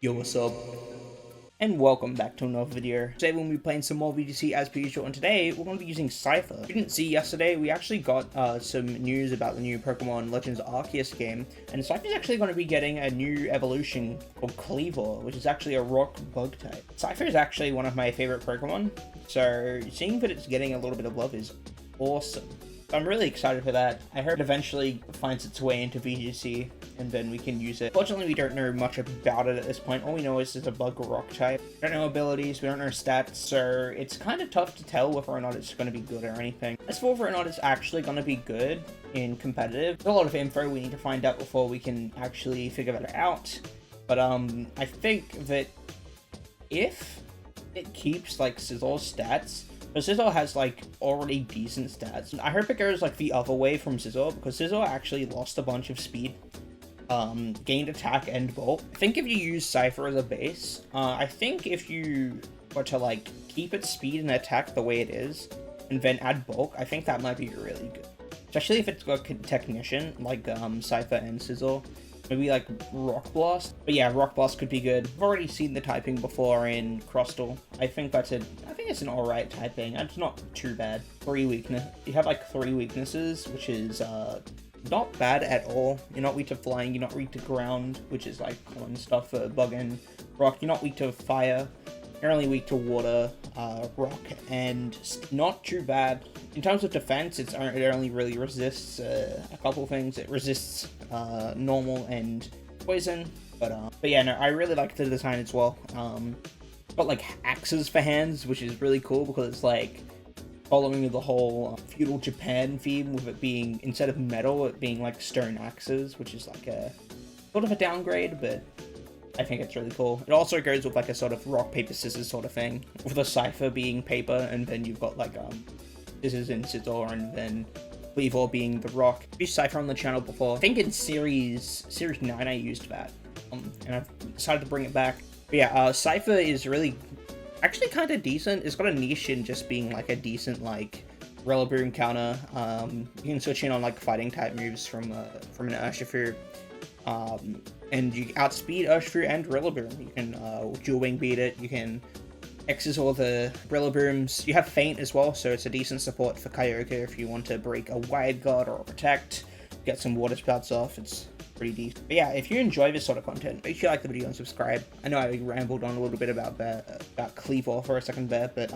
Yo, what's up? And welcome back to another video. Today we'll be playing some more VGC as per usual, and today we're going to be using Cypher. If you didn't see yesterday, we actually got some news about the new Pokemon Legends Arceus game, and Cypher is actually going to be getting a new evolution called Kleavour, which is actually a rock bug type. Cypher is actually one of my favorite Pokemon, so seeing that it's getting a little bit of love is awesome. I'm really excited for that. I hope it eventually finds its way into VGC, and then we can use it. Fortunately, we don't know much about it at this point. All we know is it's a bug rock type. We don't know abilities, we don't know stats, so it's kind of tough to tell whether or not it's going to be good or anything. As for whether or not it's actually going to be good in competitive, there's a lot of info we need to find out before we can actually figure that out. But I think that if it keeps like Sizzle's stats, but Sizzle has like already decent stats. I hope it goes like the other way from Sizzle, because Sizzle actually lost a bunch of speed, gained attack and bulk. I think if you use Cypher as a base, I think if you were to like keep its speed and attack the way it is, and then add bulk, I think that might be really good. Especially if it's got Technician, like Cypher and Sizzle. Maybe like Rock Blast. But yeah, Rock Blast could be good. I've already seen the typing before in Crustal. I think it's an alright typing. It's not too bad. You have like 3 weaknesses, which is not bad at all. You're not weak to flying, you're not weak to ground, which is like common stuff for bug and rock. You're not weak to fire. You're only weak to water, rock, and not too bad. In terms of defense, it only really resists a couple things. It resists normal and poison, but yeah, no, I really like the design as well. Got like axes for hands, which is really cool because it's like following the whole feudal Japan theme, with it being, instead of metal, it being like stone axes, which is like a sort of a downgrade, but I think it's really cool. It also goes with like a sort of rock, paper, scissors sort of thing, with the Cypher being paper, and then you've got like scissors and Sizzle, and then Kleavour being the rock. I've used Cypher on the channel before. I think in series 9 I used that, and I've decided to bring it back. But yeah, Cypher is really actually kind of decent. It's got a niche in just being like a decent like Rillaboom counter. You can switch in on like fighting type moves from an Urshifu. And you outspeed Urshifu and Rillaboom. You can dual wing beat it, you can X's all the Rillabooms. You have Feint as well, so it's a decent support for Kyogre if you want to break a Wide Guard or a Protect, get some water spouts off. It's pretty decent. But yeah, if you enjoy this sort of content, make sure you like the video and subscribe. I know I rambled on a little bit about Kleavour for a second there, but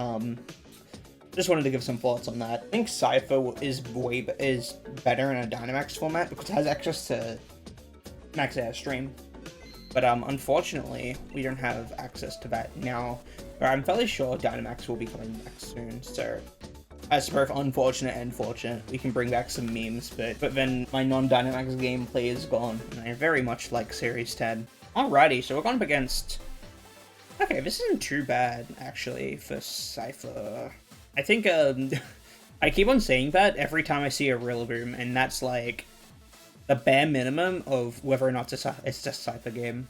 just wanted to give some thoughts on that. I think Cypher is better in a Dynamax format because it has access to max airstream, but unfortunately we don't have access to that now. I'm fairly sure Dynamax will be coming back soon, so as both unfortunate and fortunate, we can bring back some memes, but then my non-Dynamax gameplay is gone, and I very much like Series 10. Alrighty, so we're going up against... Okay, this isn't too bad, actually, for Cypher. I think, I keep on saying that every time I see a Rillaboom, and that's like the bare minimum of whether or not it's a Cypher game.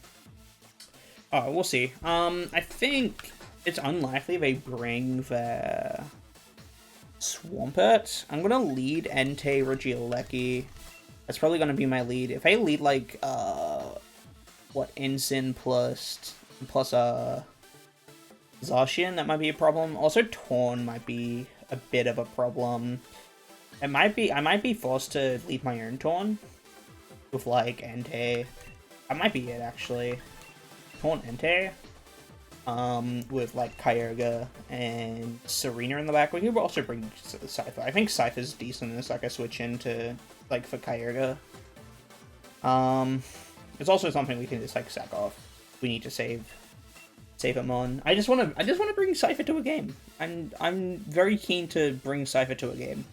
Oh, we'll see. I think it's unlikely they bring their Swampert. I'm gonna lead Entei Regieleki. That's probably gonna be my lead. If I lead like Ensign plus Zacian, that might be a problem. Also, Torn might be a bit of a problem. I might be forced to lead my own Torn with like Entei. That might be it actually. Torn Entei. With like Kyogre and Serena in the back. We could also bring Cypher. I think Cypher's decent as like a switch into like for Kyogre. It's also something we can just like sack off. We need to save him on. I just want to bring Cypher to a game. I'm very keen to bring Cypher to a game.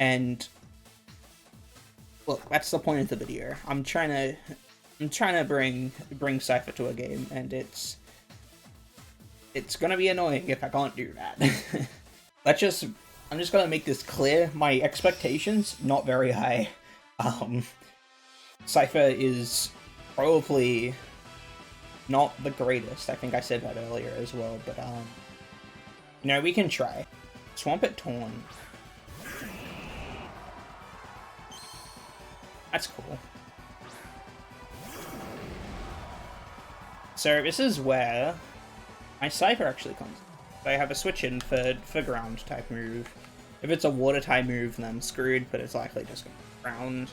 And look, that's the point of the video. I'm trying to bring Cypher to a game, and it's gonna be annoying if I can't do that. I'm just gonna make this clear. My expectations not very high. Cypher is probably not the greatest. I think I said that earlier as well, but you know, we can try. Swampert Torn. That's cool. So this is where my Cypher actually comes in. So I have a switch in for ground type move. If it's a water type move, then I'm screwed, but it's likely just going to be ground.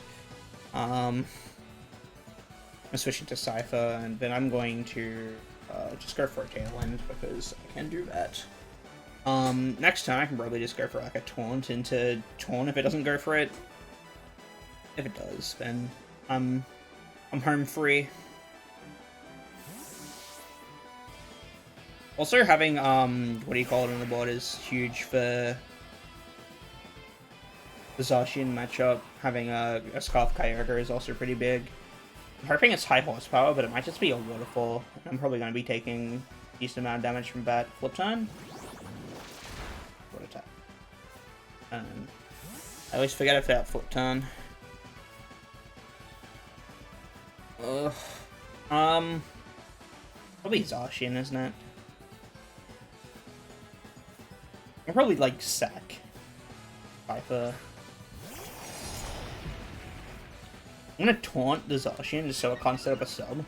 I'm switching to Cypher, and then I'm going to just go for a Tailwind because I can do that. Next time I can probably just go for like a Taunt into Taunt if it doesn't go for it. If it does, then I'm home free. Also having what do you call it on the board is huge for the Zacian matchup. Having a Scarf Kyogre is also pretty big. I'm hoping it's high horsepower, but it might just be a waterfall. I'm probably going to be taking a decent amount of damage from that. Flip turn. Water type. I always forget if that flip turn. Probably Zacian, isn't it? I'll probably like sack Cypher. I'm gonna taunt the Zacian just so it can't set up a sub.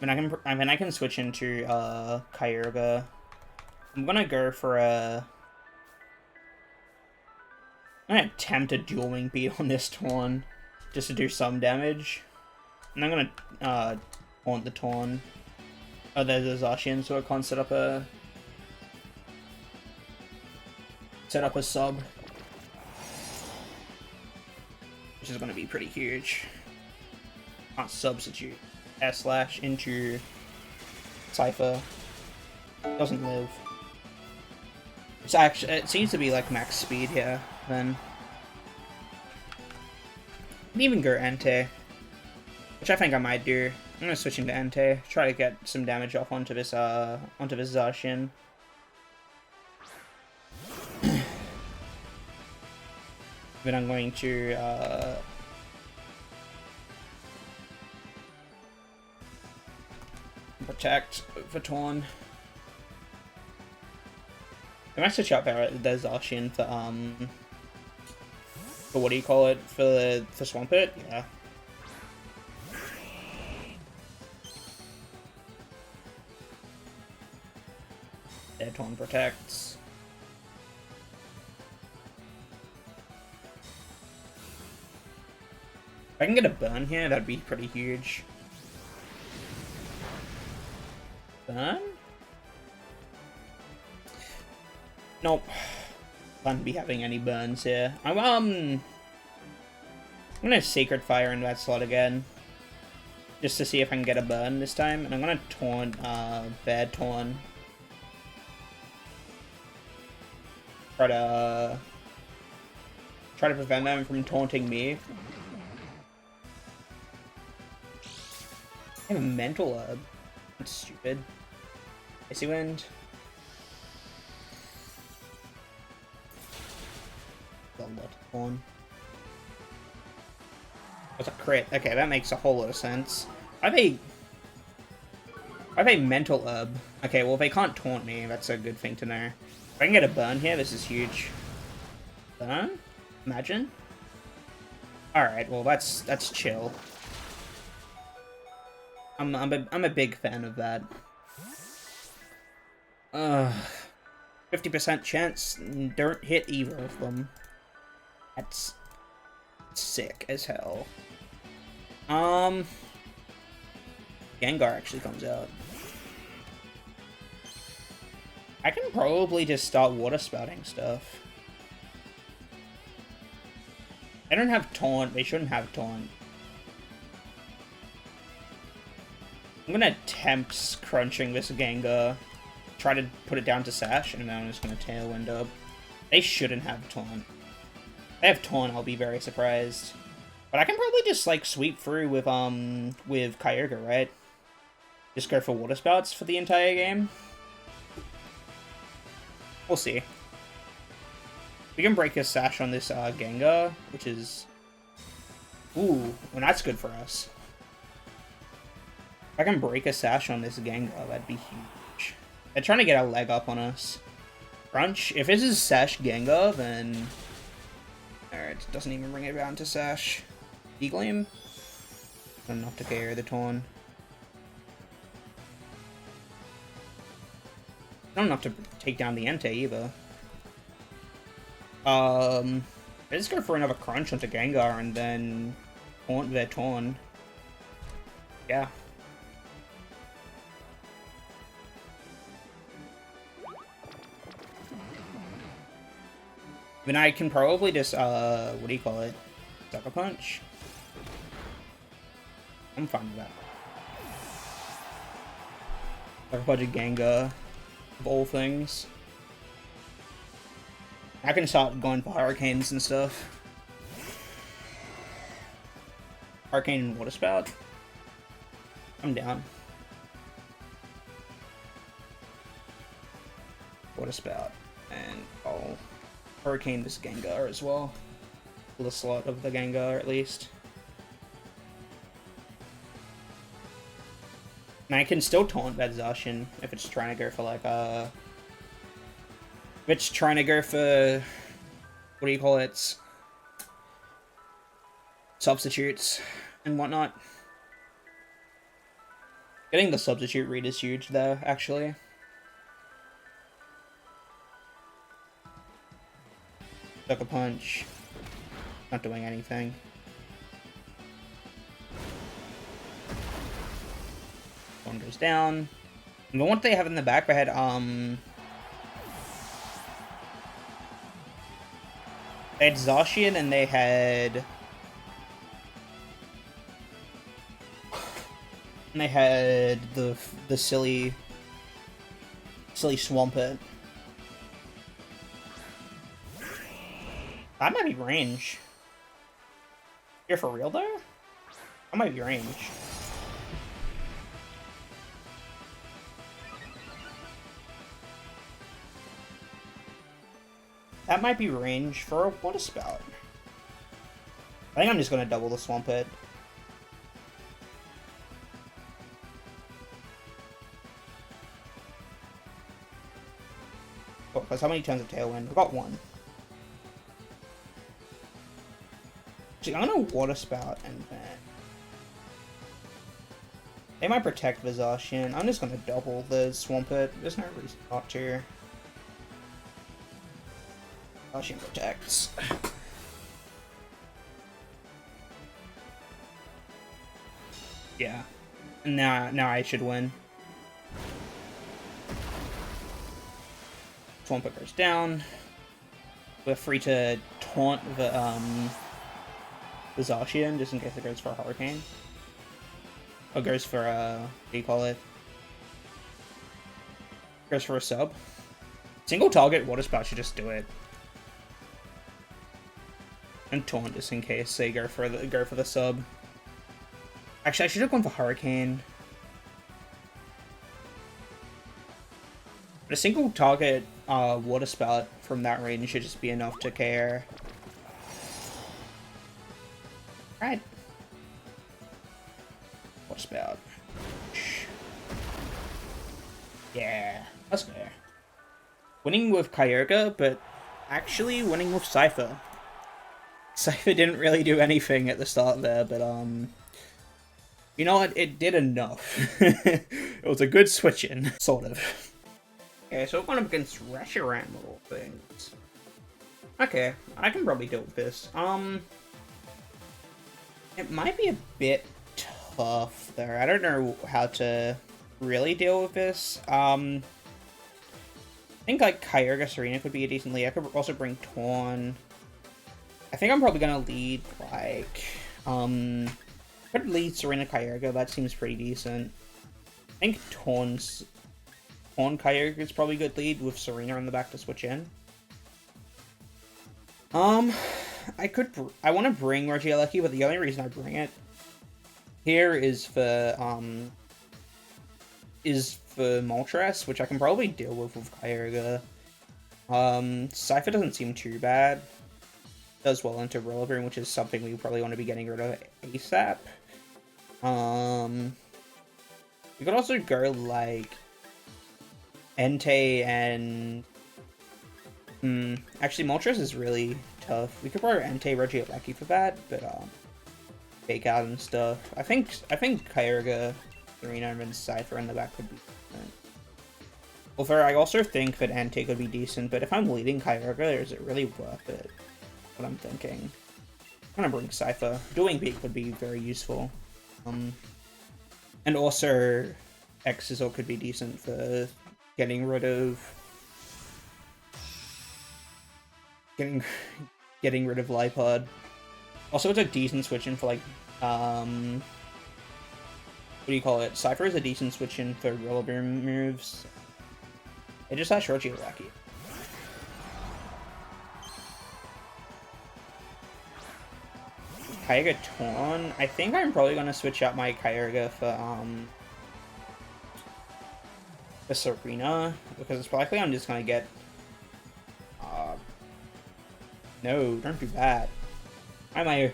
I mean I can switch into Kyogre. I'm gonna go for a. I'm gonna attempt a dual wing beat on this taunt just to do some damage. And I'm gonna taunt the taunt. Oh, there's a Zacian, so it can't set up a sub, which is going to be pretty huge. Can't substitute S-Slash into Cypher. Doesn't live. It's actually, it seems to be like max speed here. Then can even go Entei, which I think I might do. I'm gonna switch into Entei, try to get some damage off onto this Zacian. Then I'm going to protect for Torn. I might switch out the Zacian for what do you call it? For Swampert? Yeah. Dead Torn protects. If I can get a burn here, that'd be pretty huge. Burn? Nope. Can't be having any burns here. I'm gonna Sacred Fire into that slot again. Just to see if I can get a burn this time. And I'm gonna taunt, Bad Taunt. Try to prevent them from taunting me. I have a Mental Herb. That's stupid. Icy Wind. A lot of fun. That's a crit. Okay, that makes a whole lot of sense. I have a Mental Herb. Okay, well, if they can't taunt me, that's a good thing to know. If I can get a burn here, this is huge. Burn? Imagine? Alright, well, that's chill. I'm a big fan of that. 50% chance, don't hit either of them. That's sick as hell. Gengar actually comes out. I can probably just start water spouting stuff. They don't have taunt, they shouldn't have taunt. I'm gonna attempt crunching this Gengar, try to put it down to Sash, and then I'm just gonna Tailwind up. They shouldn't have taunt. If they have taunt, I'll be very surprised. But I can probably just like sweep through with Kyogre, right? Just go for water spouts for the entire game. We'll see. We can break a Sash on this Gengar, which is... Ooh, well, that's good for us. If I can break a Sash on this Gengar, that'd be huge. They're trying to get a leg up on us. Crunch. If this is Sash Gengar, then... Alright, it doesn't even bring it down to Sash. D-Gleam? Enough to KO the Torn. Not enough to take down the Entei either. Let's go for another crunch onto Gengar and then taunt their Torn. Yeah. Then I can probably just, what do you call it? Sucker Punch? I'm fine with that. Sucker Punch Gengar, of all things. I can start going for Hurricanes and stuff. Hurricane and Water Spout. I'm down. Water Spout. And I'll Hurricane this Gengar as well. Pull the slot of the Gengar at least. And I can still taunt that Zacian if it's trying to go for like if it's trying to go for, what do you call it? Substitutes and whatnot. Getting the substitute read is huge though, actually. Sucker Punch. Not doing anything. One goes down. And what they have in the back, they had, Zacian and they had... And they had the silly Swampert. That might be range. You're for real there? That might be range. That might be range for a Water Spout. I think I'm just gonna double the Swampert. Oh, because how many turns of Tailwind? I've got one. Actually, I'm gonna Water Spout and then... They might protect the Zacian. I'm just gonna double the Swampert. There's no reason not to. Zacian protects. Yeah. Now I should win. Swampert goes down. We're free to taunt the Zacian just in case it goes for a Hurricane. Or goes for what do you call it? Goes for a sub. Single target Water Spout should just do it. And taunt just in case they go for the sub. Actually, I should have gone for Hurricane. But a single target Water Spout from that range should just be enough to care. Right. Water Spout. Yeah, that's fair. Winning with Kyogre, but actually winning with Cypher. Cypher didn't really do anything at the start there, but you know what? It did enough. It was a good switch-in, sort of. Okay, so we're going up against Reshiram of all things. Okay, I can probably deal with this. It might be a bit tough there. I don't know how to really deal with this. I think like Kyogre Serena could be a decent lead. I could also bring Torn. I think I'm probably gonna lead like could lead Serena Kyogre. That seems pretty decent. I think Torn Kyogre is probably a good lead with Serena on the back to switch in. I want to bring Regieleki, but the only reason I bring it here is for Moltres, which I can probably deal with Kyogre. Cypher doesn't seem too bad. Does well into Rillaboom, which is something we probably want to be getting rid of ASAP. We could also go like Entei and actually Moltres is really tough. We could probably Entei Regieleki for that, but Fake Out and stuff. I think Kyogre, Serena, and Cypher in the back could be decent. Although I also think that Ante could be decent, but if I'm leading Kyogre, is it really worth it? What I'm thinking. I'm gonna bring Cypher. Doing Beak would be very useful. And also Exisal could be decent for getting rid of Lipod. Also, it's a decent switch in for like what do you call it? Cypher is a decent switch in for Rillaboom moves. It just has Short Wacky. Kyogre Torn. I think I'm probably gonna switch out my Kyogre for Serena, because it's likely I'm just gonna get no, don't do that. Why am I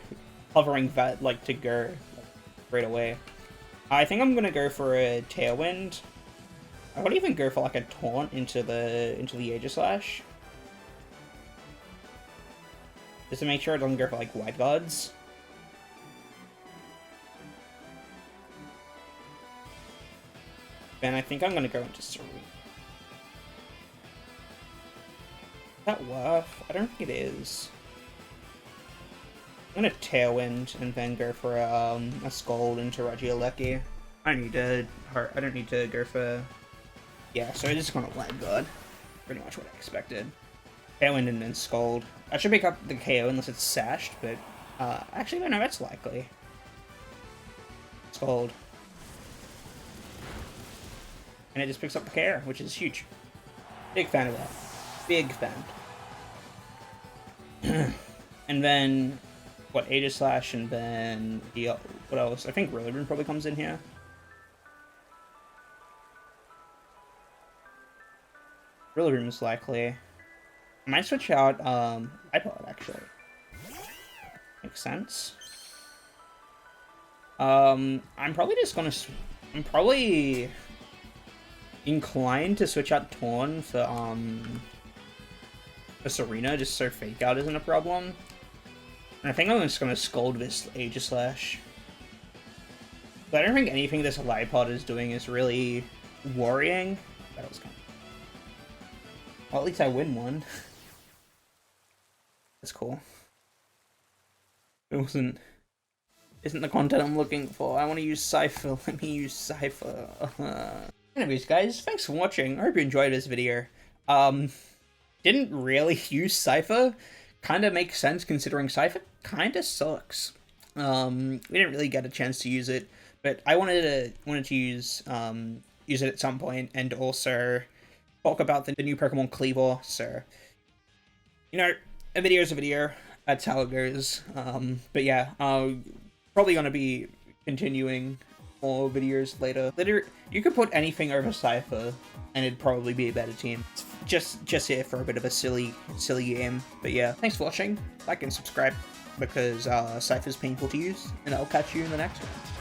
hovering that like to go right away? I think I'm gonna go for a Tailwind. I would even go for like a Taunt into the Aegislash. Just to make sure it doesn't go for like Wide Guards. Then I think I'm gonna go into Serena. Is that worth? I don't think it is. I'm gonna Tailwind and then go for a Scald into Regieleki. I don't need to go for... Yeah, so I'm just gonna Wide Guard. Pretty much what I expected. Tailwind and then Scald. I should pick up the KO unless it's Sashed, but... actually, no, that's likely. Scald. And it just picks up the KO, which is huge. Big fan of that. Big fan. And then... What, Aegislash, and then... what else? I think Rillaboom probably comes in here. Rillaboom is likely. I might switch out iPod, actually. Makes sense. I'm probably just gonna... I'm probably inclined to switch out Torn for Serena, just so Fake Out isn't a problem. And I think I'm just gonna Scald this Aegislash. But I don't think anything this Lipod is doing is really worrying. That was kind of... Well, at least I win one. That's cool. It isn't the content I'm looking for. I want to use Cypher. Let me use Cypher. Anyways, guys, thanks for watching. I hope you enjoyed this video. Didn't really use Cypher. Kinda makes sense considering Cypher kinda sucks. We didn't really get a chance to use it, but I wanted to use it at some point, and also talk about the new Pokemon Kleavour. So, you know, a video is a video. That's how it goes. But yeah, probably gonna be continuing more videos later. You could put anything over Cypher, and it'd probably be a better team. It's just here for a bit of a silly game. But yeah, thanks for watching. Like and subscribe, because Cypher's painful to use, and I'll catch you in the next one.